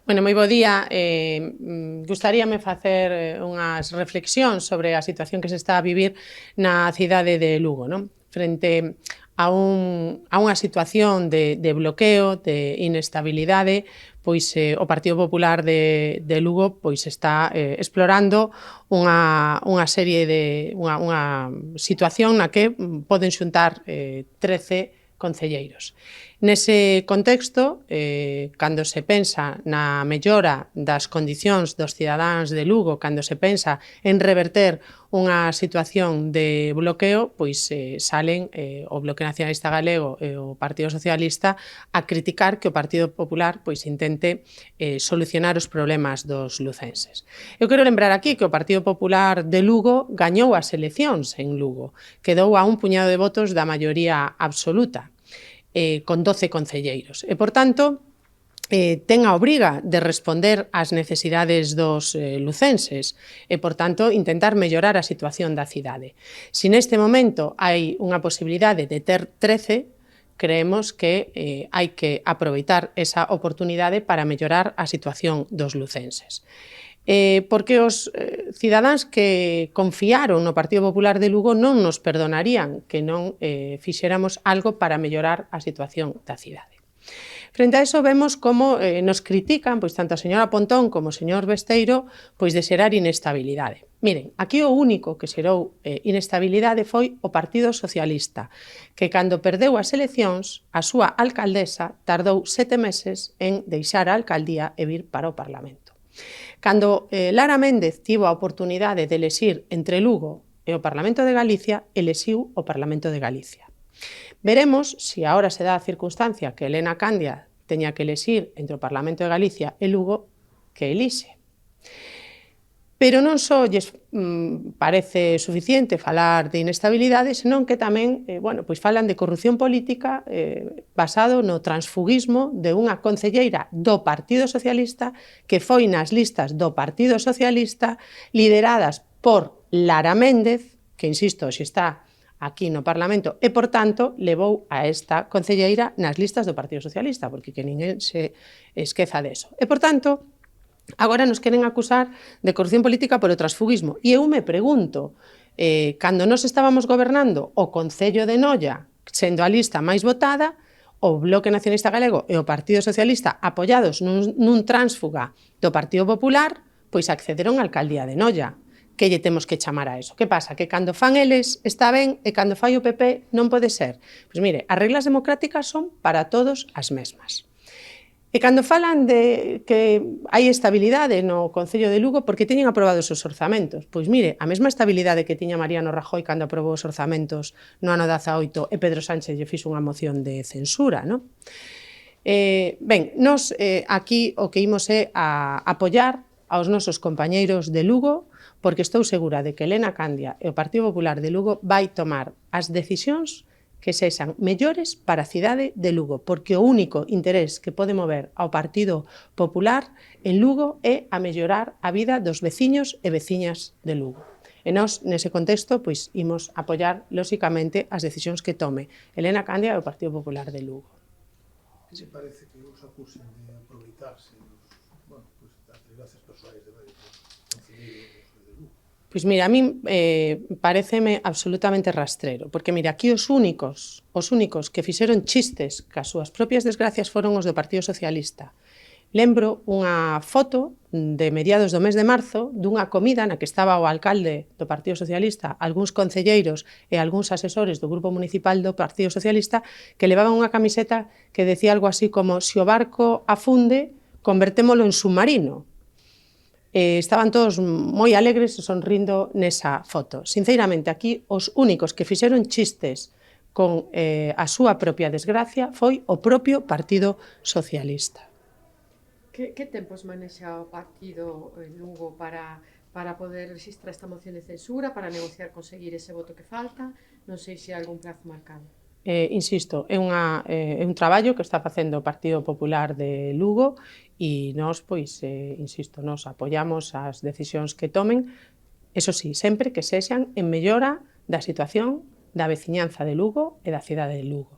Bueno, moi bo día. Gustaríame facer unhas reflexións sobre a situación que se está a vivir na cidade de Lugo, non? Frente a unha situación de bloqueo, de inestabilidade, pois o Partido Popular de Lugo pois está explorando unha serie de unha situación na que poden xuntar 13 concelleiros. Nese contexto, cando se pensa na mellora das condicións dos cidadáns de Lugo, cando se pensa en reverter unha situación de bloqueo, pois salen o Bloque Nacionalista Galego e o Partido Socialista a criticar que o Partido Popular pois intente solucionar os problemas dos lucenses. Eu quero lembrar aquí que o Partido Popular de Lugo gañou as eleccións en Lugo, quedou a un puñado de votos da maioría absoluta, con 12 concelleiros. E, por tanto, ten a obriga de responder ás necesidades dos lucenses e, por tanto, intentar mellorar a situación da cidade. Se neste momento hai unha posibilidade de ter 13, creemos que hai que aproveitar esa oportunidade para mellorar a situación dos lucenses. Porque os cidadáns que confiaron no Partido Popular de Lugo non nos perdonarían que non fixéramos algo para mellorar a situación da cidade. Frente a eso vemos como nos critican pois tanto a señora Pontón como o señor Besteiro pois de xerar inestabilidade. Miren, aquí o único que xerou inestabilidade foi o Partido Socialista, que cando perdeu as eleccións, a súa alcaldesa tardou 7 meses en deixar a alcaldía e vir para o Parlamento. Cando Lara Méndez tivo a oportunidade de elexir entre Lugo e o Parlamento de Galicia, elexiu o Parlamento de Galicia. Veremos se agora se dá a circunstancia que Elena Candia teña que elexir entre o Parlamento de Galicia e Lugo, que elixe. Pero non só lles parece suficiente falar de inestabilidade, senón que tamén pois falan de corrupción política basado no transfuguismo de unha concelleira do Partido Socialista que foi nas listas do Partido Socialista lideradas por Lara Méndez, que, insisto, xe está aquí no Parlamento e, por tanto, levou a esta concelleira nas listas do Partido Socialista, porque que ninguén se esqueza deso. E, por tanto, agora nos queren acusar de corrupción política polo transfuguismo. E eu me pregunto, cando nos estábamos gobernando o Concello de Noia, sendo a lista máis votada, o Bloque Nacionalista Galego e o Partido Socialista, apoiados nun tránsfuga do Partido Popular, pois accederon á alcaldía de Noia. Que lle temos que chamar a eso? Que pasa? Que cando fan eles está ben e cando fai o PP non pode ser? Pois mire, as reglas democráticas son para todos as mesmas. E cando falan de que hai estabilidade no Concello de Lugo porque teñen aprobados os orzamentos, pois mire, a mesma estabilidade que tiña Mariano Rajoy cando aprobou os orzamentos no ano 18 e Pedro Sánchez lle fixo unha moción de censura, non? Ben, nos aquí o que imos é a apoiar aos nosos compañeiros de Lugo porque estou segura de que Elena Candia e o Partido Popular de Lugo vai tomar as decisións que sexan mellores para a cidade de Lugo, porque o único interés que pode mover ao Partido Popular en Lugo é a mellorar a vida dos veciños e veciñas de Lugo. E nós, nese contexto, pois, imos apoiar, lóxicamente, as decisións que tome Elena Candia e o Partido Popular de Lugo. Que se parece que os acusen de aproveitarse das desgracias persoais de varios concelleiros de Lugo? Pois mira, a min pareceme absolutamente rastrero, porque mira, aquí os únicos que fixeron chistes cas súas propias desgracias foron os do Partido Socialista. Lembro unha foto de mediados do mes de marzo dunha comida na que estaba o alcalde do Partido Socialista, algúns concelleiros e algúns asesores do Grupo Municipal do Partido Socialista que levaban unha camiseta que decía algo así como «Se o barco afunde, convertémolo en submarino». Estaban todos moi alegres e sonrindo nesa foto. Sinceramente, aquí os únicos que fixeron chistes con a súa propia desgracia foi o propio Partido Socialista. Que tempos manexa o partido en Lugo para poder registrar esta moción de censura, para negociar, conseguir ese voto que falta? Non sei se hai algún prazo marcado. Insisto, é un traballo que está facendo o Partido Popular de Lugo e nós, pois, insisto, nós apoiamos as decisións que tomen, eso sí, sempre que sexan en mellora da situación da veciñanza de Lugo e da cidade de Lugo.